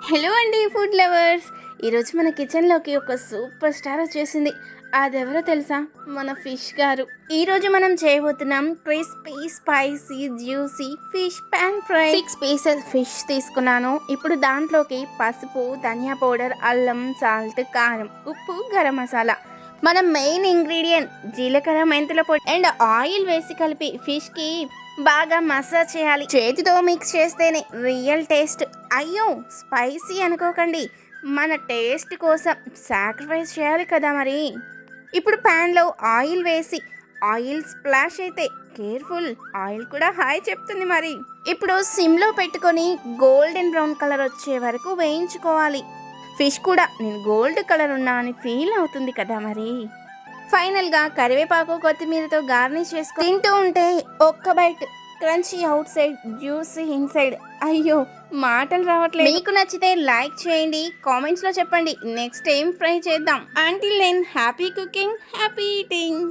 Hello అండి food lovers. ఈరోజు మన కిచెన్లోకి ఒక సూపర్ స్టార్ వచ్చేసింది. అదెవరో తెలుసా? మన ఫిష్ గారు. ఈరోజు మనం చేయబోతున్నాం crispy spicy juicy fish pan fry. 6 pieces fish తీసుకున్నాను. ఇప్పుడు దాంట్లోకి పసుపు, ధనియా పౌడర్, అల్లం, సాల్ట్, కారం, ఉప్పు, గరం మసాలా, మన మెయిన్ ఇంగ్రీడియంట్ జీలకర్ర, మెంతుల పొడి అండ్ ఆయిల్ వేసి కలిపి ఫిష్కి బాగా మసాజ్ చేయాలి. చేతితో మిక్స్ చేస్తేనే రియల్ టేస్ట్. అయ్యో స్పైసీ అనుకోకండి, మన టేస్ట్ కోసం సాక్రిఫైస్ చేయాలి కదా మరి. ఇప్పుడు ప్యాన్లో ఆయిల్ వేసి ఆయిల్ స్ప్లాష్ అయితే కేర్ఫుల్, ఆయిల్ కూడా హాయ్ చెప్తుంది మరి. ఇప్పుడు సిమ్లో పెట్టుకొని గోల్డెన్ బ్రౌన్ కలర్ వచ్చే వరకు వేయించుకోవాలి. ఫిష్ కూడా నేను గోల్డ్ కలర్ ఉన్నా అని ఫీల్ అవుతుంది కదా మరి. ఫైనల్గా కరివేపాకు, కొత్తిమీరతో గార్నిష్ చేసుకొని తింటూ ఉంటే ఒక్క bite crunchy outside, juicy inside. అయ్యో మాటలు రావట్లేదు. మీకు నచ్చితే లైక్ చేయండి, కామెంట్స్లో చెప్పండి నెక్స్ట్ టైం ఫ్రై చేద్దాం. Until then happy cooking, happy eating.